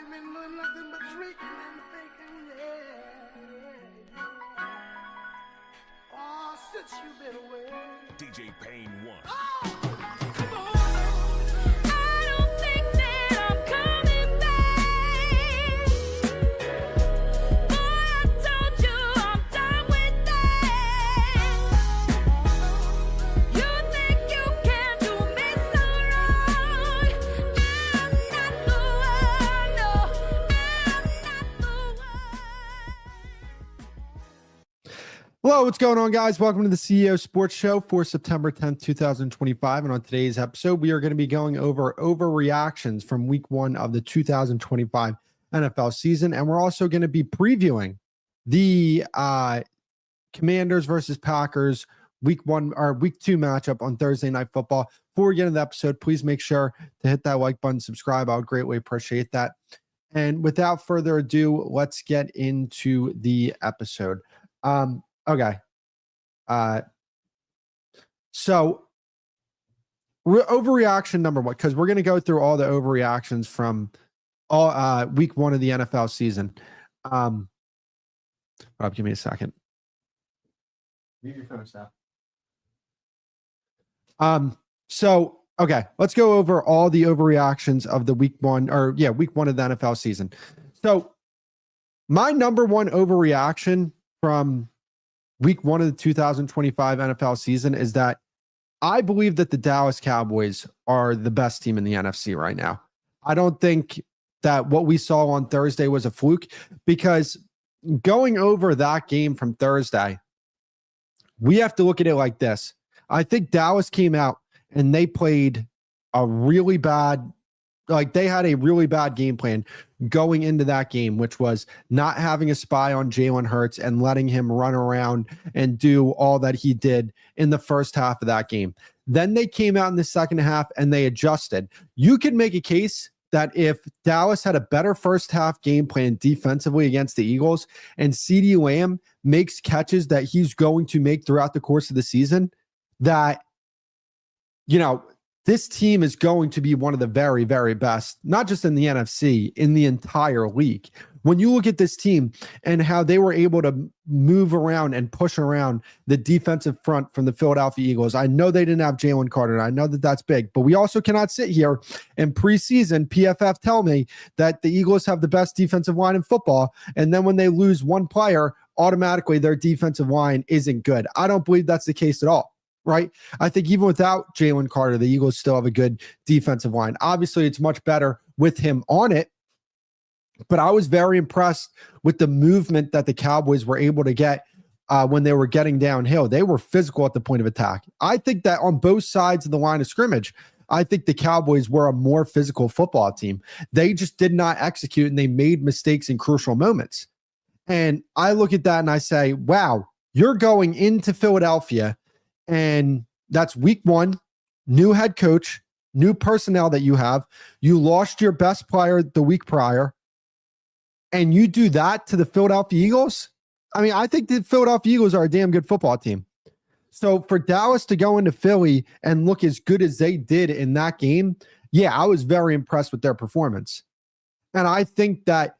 ain't been doing nothing but drinking and thinking, yeah. Oh, since you've been away. DJ Payne 1. Oh, come on. I don't think that I'm coming back. Boy, I told you I'm done with that. You think you can do me so wrong? I'm not the one, no, I'm not the one. Hello, what's going on, guys? Welcome to the CEO Sports Show for September 10th, 2025. And on today's episode, we are going to be going over overreactions from week one of the 2025 NFL season. And we're also going to be previewing the Commanders versus Packers week two matchup on Thursday Night Football. Before we get into the episode, please make sure to hit that like button, subscribe. I would greatly appreciate that. And without further ado, let's get into the episode. Okay. So overreaction number one, because we're going to go through all the overreactions from all week one of the NFL season. Rob, give me a second. Leave your phone stuff. So okay, let's go over all the overreactions of the week one of the NFL season. So my number one overreaction from week one of the 2025 NFL season is that I believe that the Dallas Cowboys are the best team in the NFC right now. I don't think that what we saw on Thursday was a fluke, because going over that game from Thursday, we have to look at it like this. I think Dallas came out and they played a really bad, they had a really bad game plan going into that game, which was not having a spy on Jalen Hurts and letting him run around and do all that he did in the first half of that game. Then they came out in the second half and they adjusted. You could make a case that if Dallas had a better first half game plan defensively against the Eagles, and CeeDee Lamb makes catches that he's going to make throughout the course of the season, that, this team is going to be one of the very, very best, not just in the NFC, in the entire league. When you look at this team and how they were able to move around and push around the defensive front from the Philadelphia Eagles, I know they didn't have Jalen Carter. I know that that's big, but we also cannot sit here and preseason PFF tell me that the Eagles have the best defensive line in football, and then when they lose one player, automatically their defensive line isn't good. I don't believe that's the case at all. Right? I think even without Jalen Carter, the Eagles still have a good defensive line. Obviously, it's much better with him on it, but I was very impressed with the movement that the Cowboys were able to get when they were getting downhill. They were physical at the point of attack. I think that on both sides of the line of scrimmage, I think the Cowboys were a more physical football team. They just did not execute, and they made mistakes in crucial moments. And I look at that and I say, wow, you're going into Philadelphia, and that's week one, new head coach, new personnel that you have. You lost your best player the week prior, and you do that to the Philadelphia Eagles? I mean, I think the Philadelphia Eagles are a damn good football team. So for Dallas to go into Philly and look as good as they did in that game, yeah, I was very impressed with their performance. And I think that,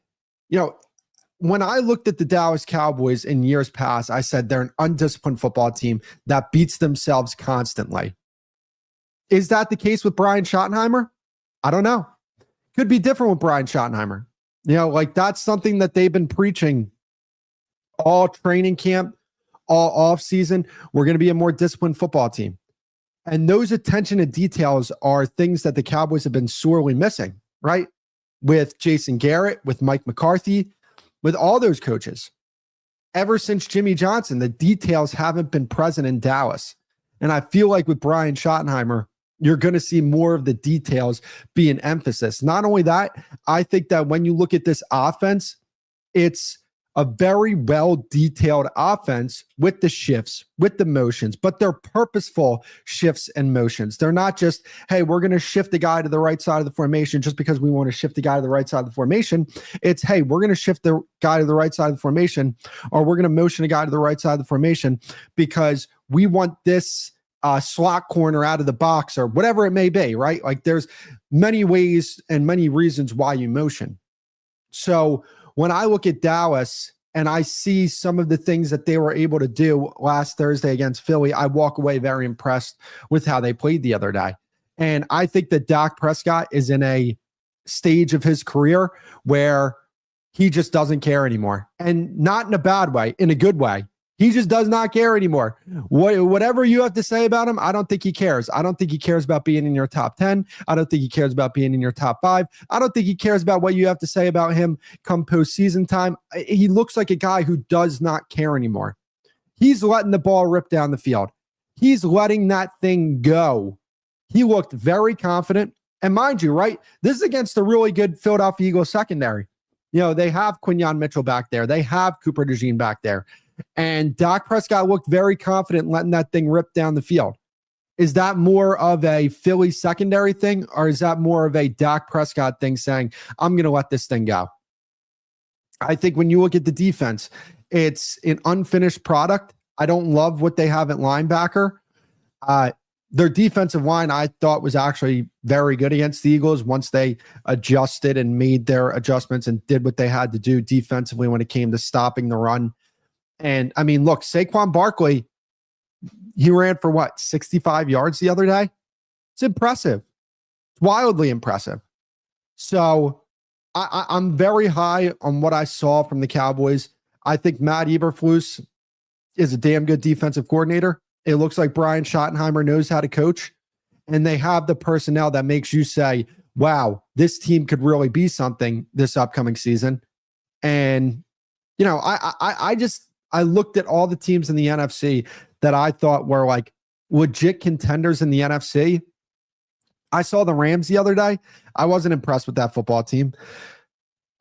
when I looked at the Dallas Cowboys in years past, I said they're an undisciplined football team that beats themselves constantly. Is that the case with Brian Schottenheimer? I don't know. Could be different with Brian Schottenheimer. That's something that they've been preaching all training camp, all off season. We're going to be a more disciplined football team. And those attention to details are things that the Cowboys have been sorely missing, right? With Jason Garrett, with Mike McCarthy, with all those coaches. Ever since Jimmy Johnson, the details haven't been present in Dallas. And I feel like with Brian Schottenheimer, you're going to see more of the details be an emphasis. Not only that, I think that when you look at this offense, it's a very well-detailed offense with the shifts, with the motions, but they're purposeful shifts and motions. They're not just, hey, we're going to shift the guy to the right side of the formation just because we want to shift the guy to the right side of the formation. It's, hey, we're going to shift the guy to the right side of the formation, or we're going to motion a guy to the right side of the formation because we want this slot corner out of the box or whatever it may be, right? Like there's many ways and many reasons why you motion. So when I look at Dallas and I see some of the things that they were able to do last Thursday against Philly, I walk away very impressed with how they played the other day. And I think that Dak Prescott is in a stage of his career where he just doesn't care anymore. And not in a bad way, in a good way. He just does not care anymore. Whatever you have to say about him, I don't think he cares. I don't think he cares about being in your top 10. I don't think he cares about being in your top 5. I don't think he cares about what you have to say about him come postseason time. He looks like a guy who does not care anymore. He's letting the ball rip down the field. He's letting that thing go. He looked very confident. And mind you, right, this is against a really good Philadelphia Eagles secondary. You know, they have Quinyon Mitchell back there. They have Cooper DeJean back there. And Dak Prescott looked very confident letting that thing rip down the field. Is that more of a Philly secondary thing, or is that more of a Dak Prescott thing saying, I'm going to let this thing go? I think when you look at the defense, it's an unfinished product. I don't love what they have at linebacker. Their defensive line, I thought, was actually very good against the Eagles once they adjusted and made their adjustments and did what they had to do defensively when it came to stopping the run. And I mean, look, Saquon Barkley, he ran for what, 65 yards the other day? It's impressive. It's wildly impressive. So I'm very high on what I saw from the Cowboys. I think Matt Eberflus is a damn good defensive coordinator. It looks like Brian Schottenheimer knows how to coach, and they have the personnel that makes you say, wow, this team could really be something this upcoming season. And, you know, I looked at all the teams in the NFC that I thought were like legit contenders in the NFC. I saw the Rams the other day. I wasn't impressed with that football team.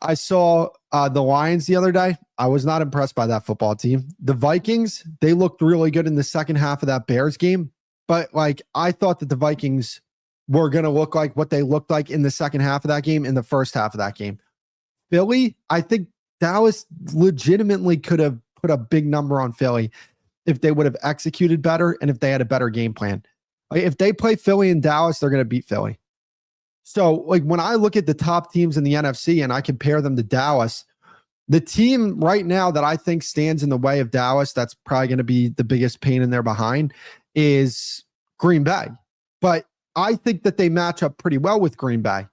I saw the Lions the other day. I was not impressed by that football team. The Vikings, they looked really good in the second half of that Bears game. But like, I thought that the Vikings were going to look like what they looked like in the second half of that game, in the first half of that game. Philly, I think Dallas legitimately could have put a big number on Philly if they would have executed better and if they had a better game plan. Like, if they play Philly and Dallas, they're going to beat Philly. So like, when I look at the top teams in the NFC and I compare them to Dallas, the team right now that I think stands in the way of Dallas, that's probably going to be the biggest pain in their behind, is Green Bay. But I think that they match up pretty well with Green Bay.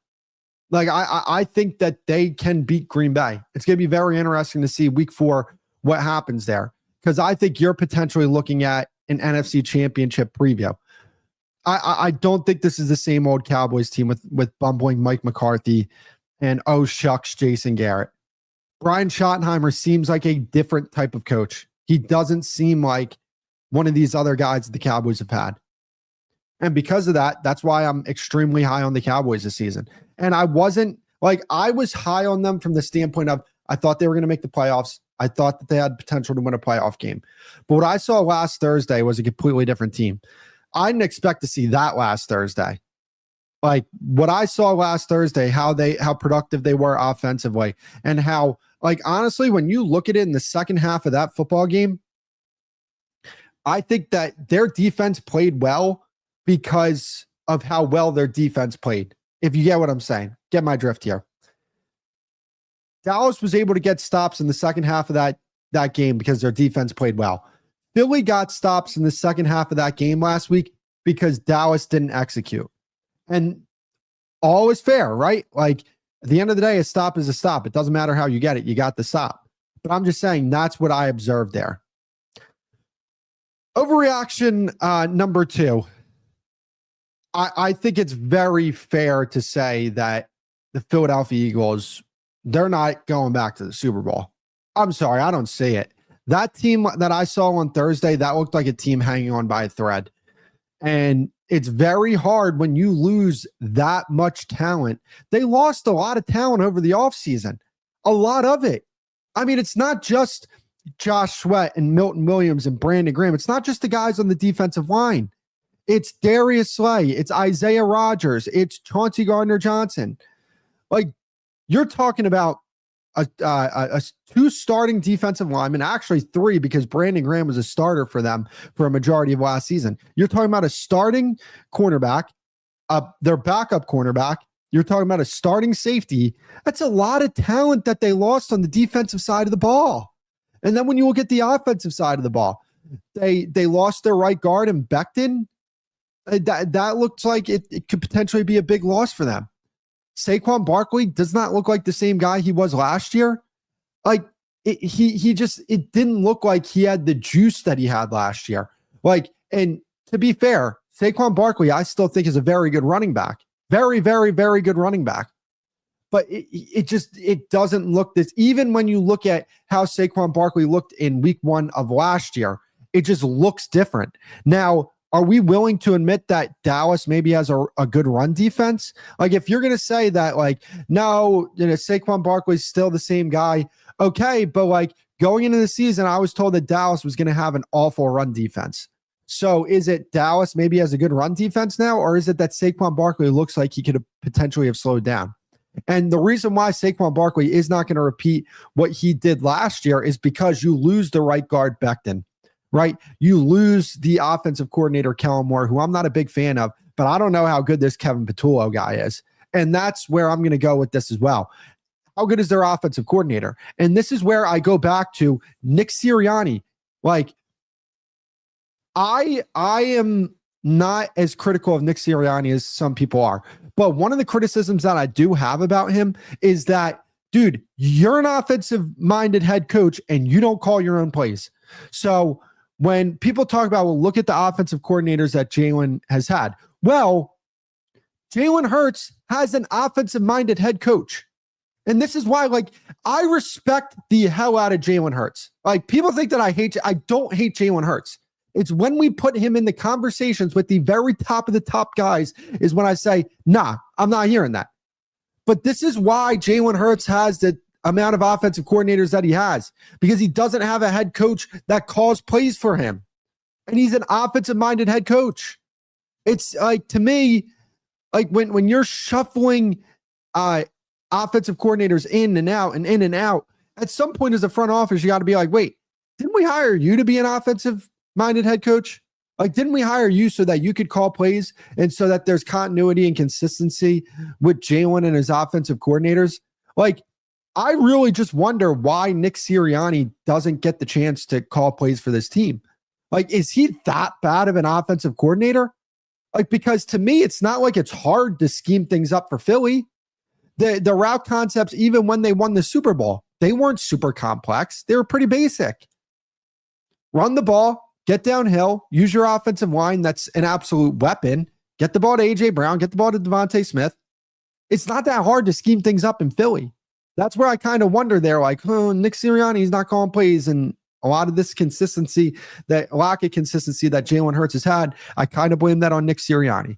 Like, I think that they can beat Green Bay. It's going to be very interesting to see week 4 what happens there, because I think you're potentially looking at an NFC championship preview. I don't think this is the same old Cowboys team with bumbling Mike McCarthy and oh shucks Jason Garrett. Brian Schottenheimer seems like a different type of coach. He doesn't seem like one of these other guys that the Cowboys have had. And because of that, that's why I'm extremely high on the Cowboys this season. And I was high on them from the standpoint of, I thought they were going to make the playoffs. I thought that they had potential to win a playoff game. But what I saw last Thursday was a completely different team. I didn't expect to see that last Thursday. Like, what I saw last Thursday, how productive they were offensively, and how, like, honestly, when you look at it in the second half of that football game, I think that their defense played well because of how well their defense played. If you get what I'm saying, get my drift here. Dallas was able to get stops in the second half of that game because their defense played well. Philly got stops in the second half of that game last week because Dallas didn't execute. And all is fair, right? Like, at the end of the day, a stop is a stop. It doesn't matter how you get it. You got the stop. But I'm just saying that's what I observed there. Overreaction number 2. I think it's very fair to say that the Philadelphia Eagles, they're not going back to the Super Bowl. I'm sorry, I don't see it. That team that I saw on Thursday, that looked like a team hanging on by a thread. And it's very hard when you lose that much talent. They lost a lot of talent over the offseason. A lot of it. I mean, it's not just Josh Sweat and Milton Williams and Brandon Graham. It's not just the guys on the defensive line. It's Darius Slay. It's Isaiah Rodgers. It's Chauncey Gardner-Johnson. Like, you're talking about a 2 starting defensive linemen, actually 3, because Brandon Graham was a starter for them for a majority of last season. You're talking about a starting cornerback, their backup cornerback, You're talking about a starting safety. That's a lot of talent that they lost on the defensive side of the ball. And then when you look at the offensive side of the ball, they lost their right guard in Becton. That looks like it could potentially be a big loss for them. Saquon Barkley does not look like the same guy he was last year. Like it didn't look like he had the juice that he had last year. Like, and to be fair, Saquon Barkley, I still think is a very good running back. Very, very, very good running back. But it doesn't look this, even when you look at how Saquon Barkley looked in week 1 of last year, it just looks different. Now, are we willing to admit that Dallas maybe has a good run defense? Like, if you're going to say that, like, no, Saquon Barkley's still the same guy, okay, but like going into the season, I was told that Dallas was going to have an awful run defense. So is it Dallas maybe has a good run defense now, or is it that Saquon Barkley looks like he could potentially have slowed down? And the reason why Saquon Barkley is not going to repeat what he did last year is because you lose the right guard Becton, right? You lose the offensive coordinator, Kellen Moore, who I'm not a big fan of, but I don't know how good this Kevin Patullo guy is. And that's where I'm going to go with this as well. How good is their offensive coordinator? And this is where I go back to Nick Sirianni. Like, I am not as critical of Nick Sirianni as some people are. But one of the criticisms that I do have about him is that, dude, you're an offensive-minded head coach and you don't call your own plays. So when people talk about, well, look at the offensive coordinators that Jalen has had. Well, Jalen Hurts has an offensive-minded head coach. And this is why, like, I respect the hell out of Jalen Hurts. Like, people think that I don't hate Jalen Hurts. It's when we put him in the conversations with the very top of the top guys is when I say, nah, I'm not hearing that. But this is why Jalen Hurts has the amount of offensive coordinators that he has, because he doesn't have a head coach that calls plays for him. And he's an offensive-minded head coach. It's like, to me, like when you're shuffling offensive coordinators in and out and in and out, at some point as a front office, you got to be like, wait, didn't we hire you to be an offensive-minded head coach? Like, didn't we hire you so that you could call plays and so that there's continuity and consistency with Jalen and his offensive coordinators? Like, I really just wonder why Nick Sirianni doesn't get the chance to call plays for this team. Like, is he that bad of an offensive coordinator? Like, because to me, it's not like it's hard to scheme things up for Philly. The route concepts, even when they won the Super Bowl, they weren't super complex. They were pretty basic. Run the ball, get downhill, use your offensive line. That's an absolute weapon. Get the ball to A.J. Brown, get the ball to Devontae Smith. It's not that hard to scheme things up in Philly. That's where I kind of wonder there, like, oh, Nick Sirianni's not calling plays, and a lot of this consistency, that lack of consistency that Jalen Hurts has had, I kind of blame that on Nick Sirianni.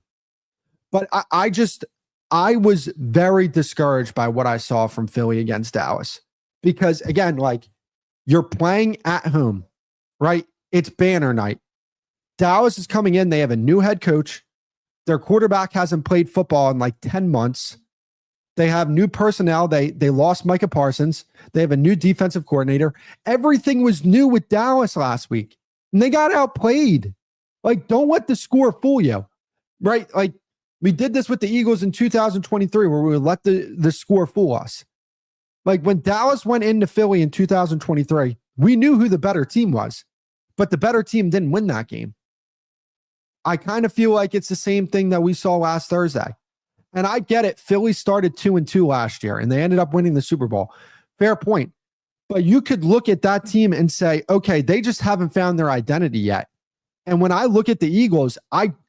But I was very discouraged by what I saw from Philly against Dallas. Because, again, like, you're playing at home, right? It's banner night. Dallas is coming in. They have a new head coach. Their quarterback hasn't played football in like 10 months. They have new personnel. They lost Micah Parsons. They have a new defensive coordinator. Everything was new with Dallas last week, and they got outplayed. Like, don't let the score fool you, right? Like, we did this with the Eagles in 2023 where we would let the score fool us. Like, when Dallas went into Philly in 2023, we knew who the better team was, but the better team didn't win that game. I kind of feel like it's the same thing that we saw last Thursday. And I get it. Philly started 2-2 last year, and they ended up winning the Super Bowl. Fair point. But you could look at that team and say, okay, they just haven't found their identity yet. And when I look at the Eagles,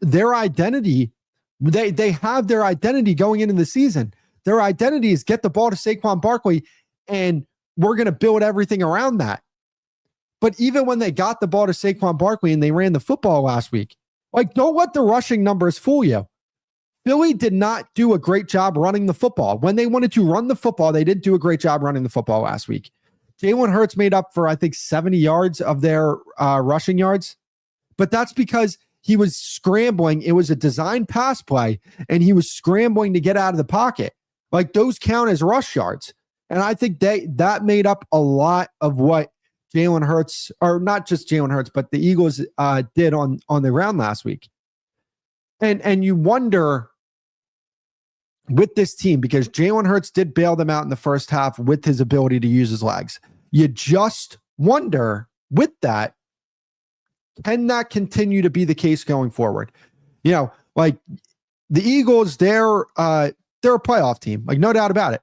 their identity, they have their identity going into the season. Their identity is get the ball to Saquon Barkley, and we're going to build everything around that. But even when they got the ball to Saquon Barkley and they ran the football last week, like, don't let the rushing numbers fool you. Philly did not do a great job running the football. When they wanted to run the football, they didn't do a great job running the football last week. Jalen Hurts made up for, I think, 70 yards of their rushing yards. But that's because he was scrambling. It was a design pass play, and he was scrambling to get out of the pocket. Like, those count as rush yards. And I think that made up a lot of what Jalen Hurts, or not just Jalen Hurts, but the Eagles did on the ground last week. And you wonder, with this team, because Jalen Hurts did bail them out in the first half with his ability to use his legs. You just wonder with that, can that continue to be the case going forward? Like the Eagles, they're a playoff team, like no doubt about it.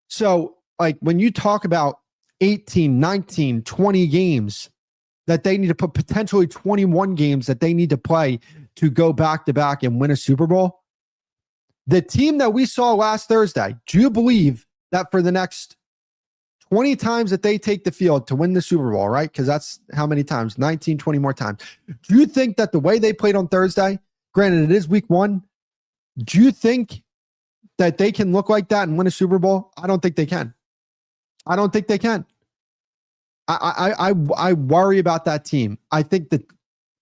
So like when you talk about 18, 19, 20 games that they need to put, potentially 21 games that they need to play to go back to back and win a Super Bowl. The team that we saw last Thursday, do you believe that for the next 20 times that they take the field to win the Super Bowl, right? Because that's how many times? 19, 20 more times. Do you think that the way they played on Thursday, granted it is week 1, do you think that they can look like that and win a Super Bowl? I don't think they can. I don't think they can. I worry about that team. I think that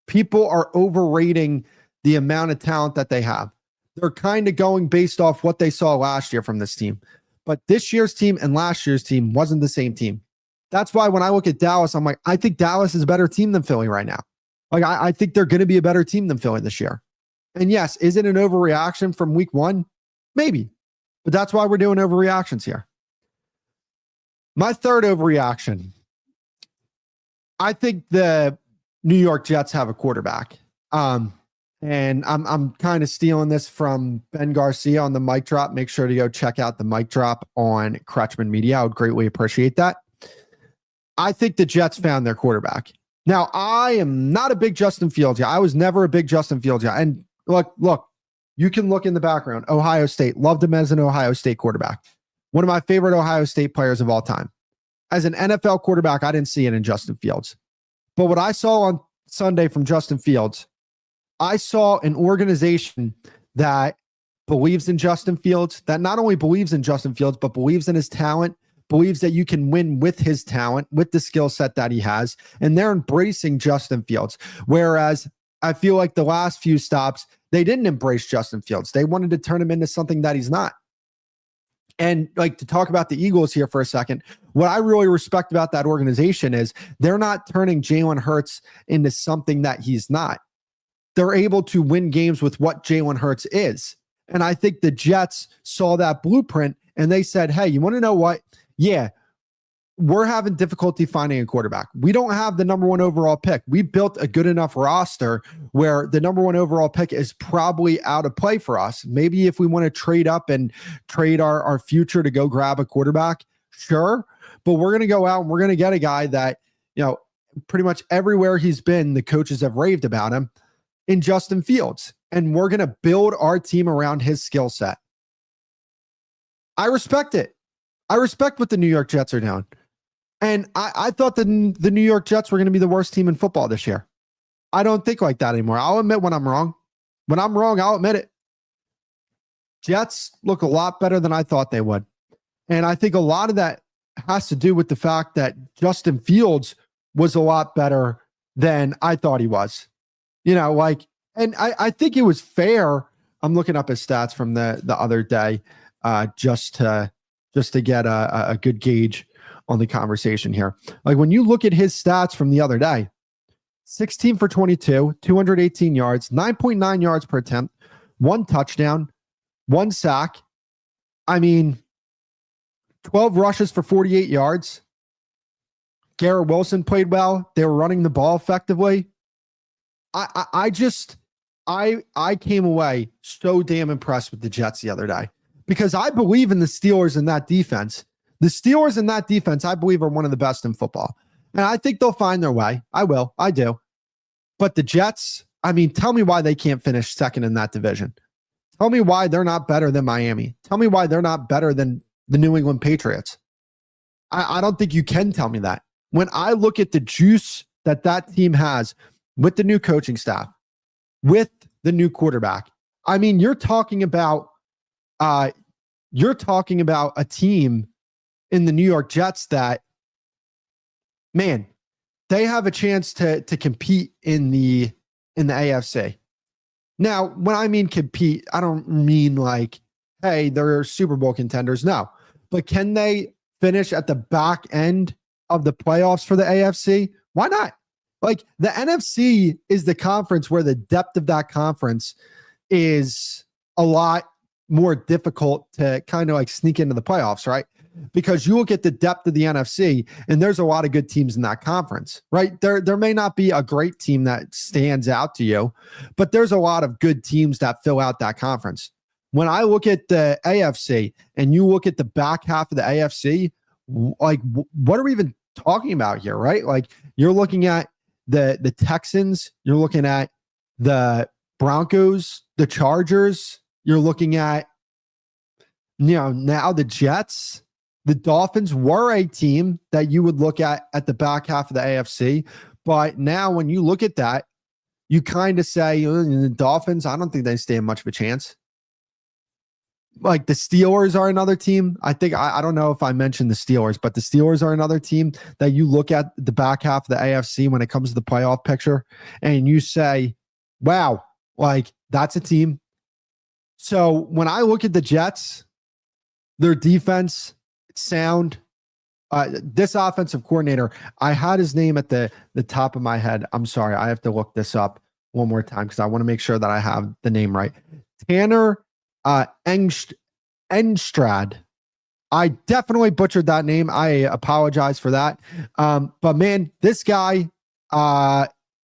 people are overrating the amount of talent that they have. They're kind of going based off what they saw last year from this team. But this year's team and last year's team wasn't the same team. That's why when I look at Dallas, I'm like, I think Dallas is a better team than Philly right now. Like, I think they're going to be a better team than Philly this year. And yes, is it an overreaction from week 1? Maybe. But that's why we're doing overreactions here. My third overreaction. I think the New York Jets have a quarterback. And I'm kind of stealing this from Ben Garcia on the mic drop. Make sure to go check out the mic drop on Kretschman Media. I would greatly appreciate that. I think the Jets found their quarterback. Now, I am not a big Justin Fields guy. I was never a big Justin Fields guy. And look, you can look in the background. Ohio State. Loved him as an Ohio State quarterback. One of my favorite Ohio State players of all time. As an NFL quarterback, I didn't see it in Justin Fields. But what I saw on Sunday from Justin Fields, I saw an organization that believes in Justin Fields, that not only believes in Justin Fields, but believes in his talent, believes that you can win with his talent, with the skill set that he has, and they're embracing Justin Fields. Whereas I feel like the last few stops, they didn't embrace Justin Fields. They wanted to turn him into something that he's not. And like to talk about the Eagles here for a second, what I really respect about that organization is they're not turning Jalen Hurts into something that he's not. They're able to win games with what Jalen Hurts is. And I think the Jets saw that blueprint and they said, hey, you want to know what? Yeah, we're having difficulty finding a quarterback. We don't have the number 1 overall pick. We built a good enough roster where the number 1 overall pick is probably out of play for us. Maybe if we want to trade up and trade our future to go grab a quarterback, sure. But we're going to go out and we're going to get a guy that, pretty much everywhere he's been, the coaches have raved about him, in Justin Fields. And we're going to build our team around his skill set. I respect it. I respect what the New York Jets are doing. And I thought the New York Jets were going to be the worst team in football this year. I don't think like that anymore. I'll admit when I'm wrong. When I'm wrong, I'll admit it. Jets look a lot better than I thought they would. And I think a lot of that has to do with the fact that Justin Fields was a lot better than I thought he was. And I think it was fair. I'm looking up his stats from the other day just to get a good gauge on the conversation here. Like when you look at his stats from the other day, 16 for 22, 218 yards, 9.9 yards per attempt, 1 touchdown, 1 sack. 12 rushes for 48 yards. Garrett Wilson played well. They were running the ball effectively. I came away so damn impressed with the Jets the other day because I believe in the Steelers in that defense. The Steelers in that defense, I believe, are one of the best in football. And I think they'll find their way. I will. I do. But the Jets, tell me why they can't finish second in that division. Tell me why they're not better than Miami. Tell me why they're not better than the New England Patriots. I don't think you can tell me that. When I look at the juice that team has with the new coaching staff, with the new quarterback, you're talking about a team in the New York Jets that, man, they have a chance to compete in the AFC. Now, when I mean compete, I don't mean like, hey, they're Super Bowl contenders. No, but can they finish at the back end of the playoffs for the AFC? Why not? Like the NFC is the conference where the depth of that conference is a lot more difficult to kind of like sneak into the playoffs, right? Because you look at the depth of the NFC, and there's a lot of good teams in that conference, right? There may not be a great team that stands out to you, but there's a lot of good teams that fill out that conference. When I look at the AFC and you look at the back half of the AFC, like what are we even talking about here, right? Like you're looking at the Texans, you're looking at the Broncos, the Chargers, you're looking at, now the Jets. The Dolphins were a team that you would look at the back half of the AFC. But now when you look at that, you kind of say, the Dolphins, I don't think they stand much of a chance. Like the Steelers are another team. I think, I don't know if I mentioned the Steelers, but the Steelers are another team that you look at the back half of the AFC when it comes to the playoff picture and you say, wow, like that's a team. So when I look at the Jets, their defense, sound, this offensive coordinator, I had his name at the top of my head. I'm sorry, I have to look this up one more time because I want to make sure that I have the name right. Tanner Engstrad. I definitely butchered that name. I apologize for that. But man, this guy,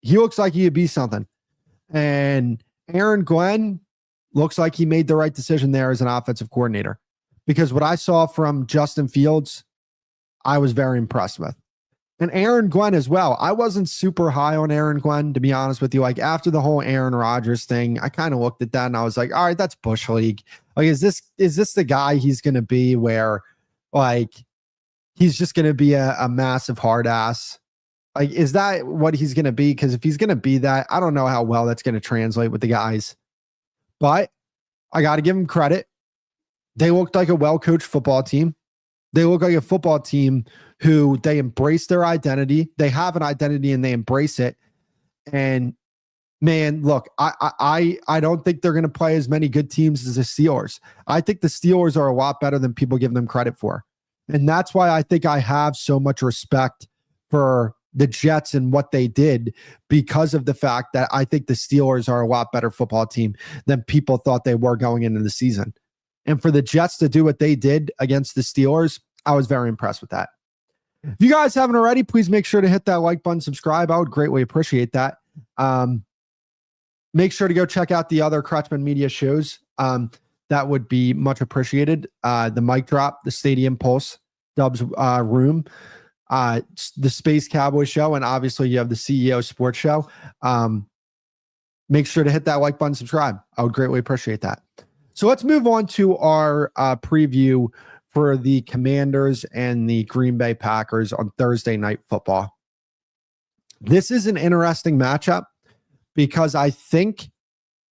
he looks like he could be something. And Aaron Glenn looks like he made the right decision there as an offensive coordinator. Because what I saw from Justin Fields, I was very impressed with. And Aaron Glenn as well. I wasn't super high on Aaron Glenn, to be honest with you. Like after the whole Aaron Rodgers thing, I kind of looked at that and I was like, all right, that's Bush League. Like, is this the guy he's going to be where like he's just going to be a massive hard ass? Like, is that what he's going to be? Because if he's going to be that, I don't know how well that's going to translate with the guys. But I got to give him credit. They looked like a well-coached football team. They look like a football team who they embrace their identity. They have an identity and they embrace it. And man, look, I don't think they're going to play as many good teams as the Steelers. I think the Steelers are a lot better than people give them credit for. And that's why I think I have so much respect for the Jets and what they did, because of the fact that I think the Steelers are a lot better football team than people thought they were going into the season. And for the Jets to do what they did against the Steelers, I was very impressed with that. If you guys haven't already, please make sure to hit that like button, subscribe. I would greatly appreciate that. Make sure to go check out the other Kretschman Media shows. That would be much appreciated. The Mic Drop, the Stadium Pulse, Dub's Room, the Space Cowboy Show, and obviously you have the CEO Sports Show. Make sure to hit that like button, subscribe. I would greatly appreciate that. So let's move on to our preview for the Commanders and the Green Bay Packers on Thursday Night Football. This is an interesting matchup because I think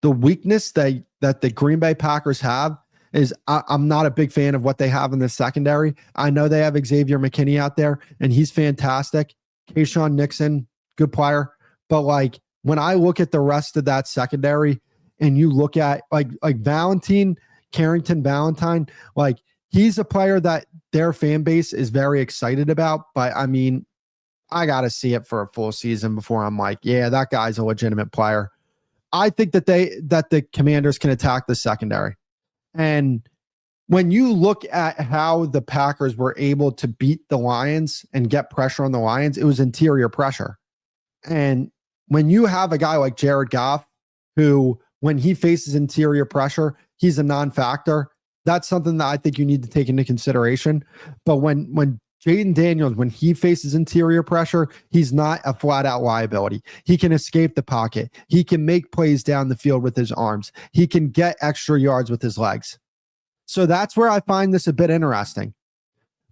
the weakness that the Green Bay Packers have is I'm not a big fan of what they have in the secondary. I know they have Xavier McKinney out there, and he's fantastic. Keyshawn Nixon, good player. But like when I look at the rest of that secondary, and you look at like Carrington Valentine, like he's a player that their fan base is very excited about. But I mean, I got to see it for a full season before I'm like, yeah, that guy's a legitimate player. I think that the Commanders can attack the secondary. And when you look at how the Packers were able to beat the Lions and get pressure on the Lions, it was interior pressure. And when you have a guy like Jared Goff, who when he faces interior pressure, he's a non-factor. That's something that I think you need to take into consideration. But when Jaden Daniels, when he faces interior pressure, he's not a flat-out liability. He can escape the pocket. He can make plays down the field with his arms. He can get extra yards with his legs. So that's where I find this a bit interesting.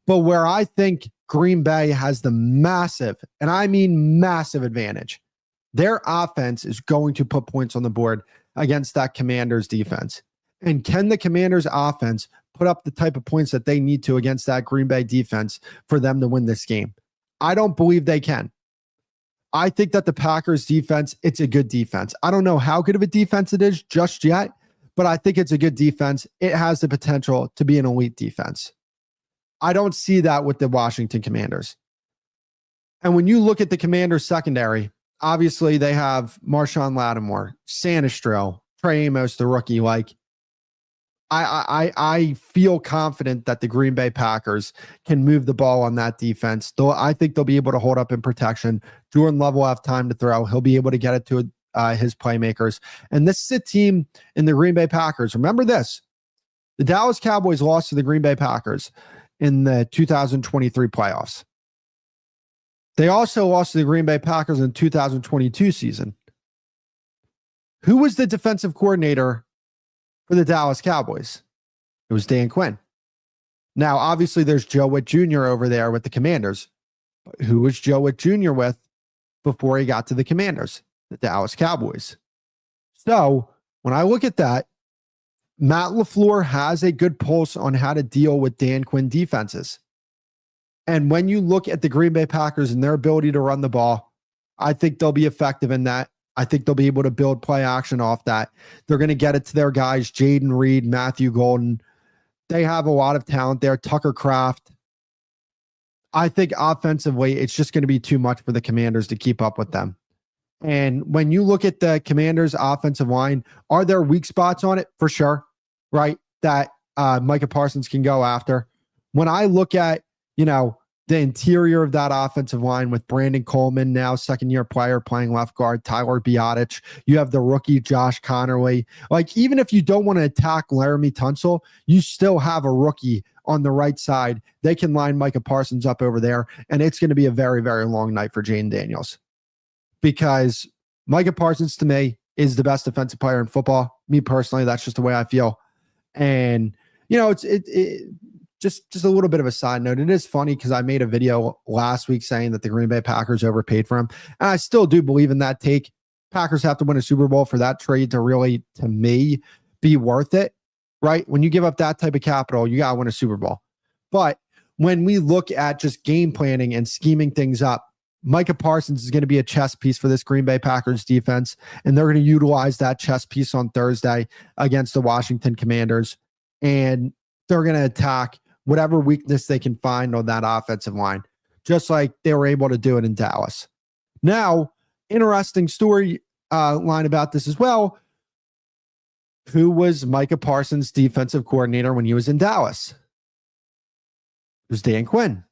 But where I think Green Bay has the massive, and I mean massive advantage, their offense is going to put points on the board against that Commanders defense. And can the Commanders offense put up the type of points that they need to against that Green Bay defense for them to win this game? I don't believe they can. I think that the Packers defense, it's a good defense. I don't know how good of a defense it is just yet, but I think it's a good defense. It has the potential to be an elite defense. I don't see that with the Washington Commanders. And when you look at the Commanders secondary, obviously they have Marshawn Lattimore, Sanistrell, Trey Amos, the rookie. Like, I feel confident that the Green Bay Packers can move the ball on that defense. Though I think they'll be able to hold up in protection. Jordan Love will have time to throw. He'll be able to get it to his playmakers. And this is a team in the Green Bay Packers. Remember this. The Dallas Cowboys lost to the Green Bay Packers in the 2023 playoffs. They also lost to the Green Bay Packers in the 2022 season. Who was the defensive coordinator for the Dallas Cowboys? It was Dan Quinn. Now, obviously, there's Joe Witt Jr. over there with the Commanders. But who was Joe Witt Jr. with before he got to the Commanders? The Dallas Cowboys. So when I look at that, Matt LaFleur has a good pulse on how to deal with Dan Quinn defenses. And when you look at the Green Bay Packers and their ability to run the ball, I think they'll be effective in that. I think they'll be able to build play action off that. They're going to get it to their guys, Jaden Reed, Matthew Golden. They have a lot of talent there. Tucker Kraft. I think offensively, it's just going to be too much for the Commanders to keep up with them. And when you look at the Commanders' offensive line, are there weak spots on it? For sure, right? That Micah Parsons can go after. When I look at, the interior of that offensive line with Brandon Coleman, now second-year player playing left guard, Tyler Biotic. You have the rookie Josh Connerly. Like, even if you don't want to attack Laramie Tunsil, you still have a rookie on the right side. They can line Micah Parsons up over there, and it's going to be a very, very long night for Jane Daniels. Because Micah Parsons, to me, is the best defensive player in football. Me personally, that's just the way I feel. And, it's just a little bit of a side note. It is funny because I made a video last week saying that the Green Bay Packers overpaid for him. And I still do believe in that take. Packers have to win a Super Bowl for that trade to really, to me, be worth it, right? When you give up that type of capital, you got to win a Super Bowl. But when we look at just game planning and scheming things up, Micah Parsons is going to be a chess piece for this Green Bay Packers defense, and they're going to utilize that chess piece on Thursday against the Washington Commanders, and they're going to attack whatever weakness they can find on that offensive line, just like they were able to do it in Dallas. Now, interesting story line about this as well. Who was Micah Parsons' defensive coordinator when he was in Dallas? It was Dan Quinn.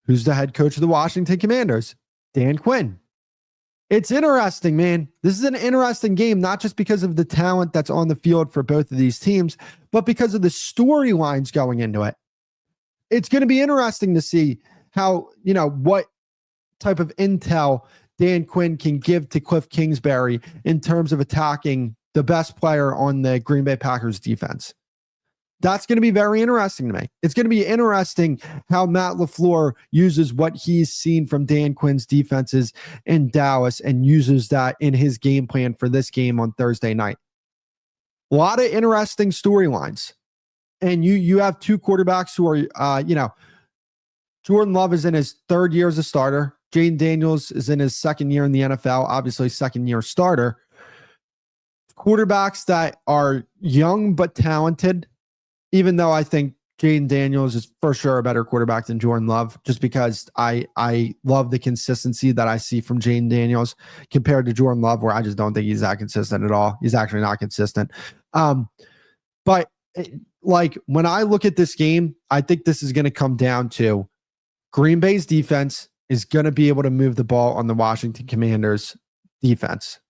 Who's the head coach of the Washington Commanders? Dan Quinn. It's interesting, man. This is an interesting game, not just because of the talent that's on the field for both of these teams, but because of the storylines going into it. It's going to be interesting to see how, what type of intel Dan Quinn can give to Cliff Kingsbury in terms of attacking the best player on the Green Bay Packers defense. That's going to be very interesting to me. It's going to be interesting how Matt LaFleur uses what he's seen from Dan Quinn's defenses in Dallas and uses that in his game plan for this game on Thursday night. A lot of interesting storylines. And you have two quarterbacks who are, Jordan Love is in his third year as a starter. Jaden Daniels is in his second year in the NFL, obviously second-year starter. Quarterbacks that are young but talented, even though I think Jaden Daniels is for sure a better quarterback than Jordan Love, just because I love the consistency that I see from Jaden Daniels compared to Jordan Love, where I just don't think he's that consistent at all. He's actually not consistent. But when I look at this game, I think this is going to come down to Green Bay's defense is going to be able to move the ball on the Washington Commanders defense.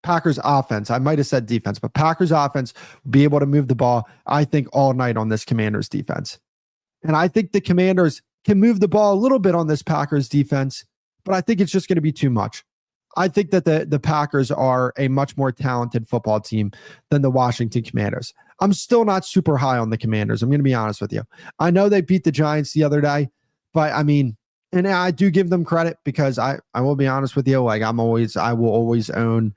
Packers offense. I might have said defense, but Packers offense will be able to move the ball, I think, all night on this Commanders defense. And I think the Commanders can move the ball a little bit on this Packers defense, but I think it's just going to be too much. I think that the Packers are a much more talented football team than the Washington Commanders. I'm still not super high on the Commanders. I'm going to be honest with you. I know they beat the Giants the other day, but I mean, and I do give them credit because I will be honest with you. I will always own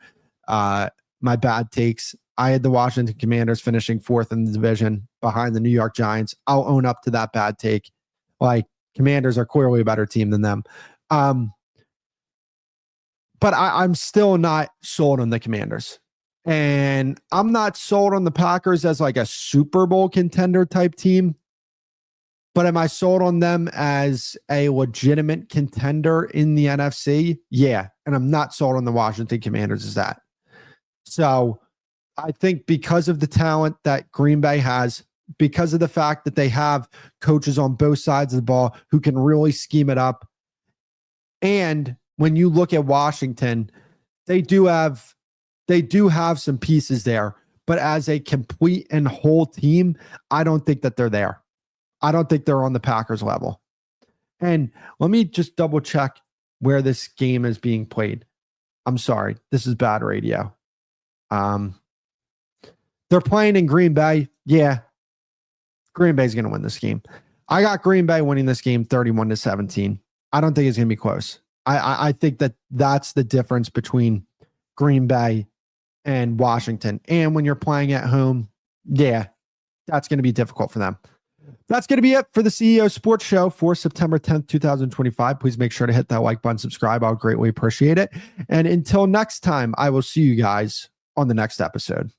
my bad takes. I had the Washington Commanders finishing fourth in the division behind the New York Giants. I'll own up to that bad take. Commanders are clearly a better team than them. But I'm still not sold on the Commanders. And I'm not sold on the Packers as a Super Bowl contender type team. But am I sold on them as a legitimate contender in the NFC? Yeah. And I'm not sold on the Washington Commanders as that. So I think because of the talent that Green Bay has, because of the fact that they have coaches on both sides of the ball who can really scheme it up. And when you look at Washington, they do have some pieces there, but as a complete and whole team, I don't think that they're there. I don't think they're on the Packers level. And let me just double check where this game is being played. I'm sorry. This is bad radio. They're playing in Green Bay. Yeah. Green Bay's going to win this game. I got Green Bay winning this game 31-17. I don't think it's going to be close. I think that's the difference between Green Bay and Washington. And when you're playing at home, yeah, that's going to be difficult for them. That's going to be it for the CEO Sports Show for September 10th, 2025. Please make sure to hit that like button, subscribe. I'll greatly appreciate it. And until next time, I will see you guys on the next episode.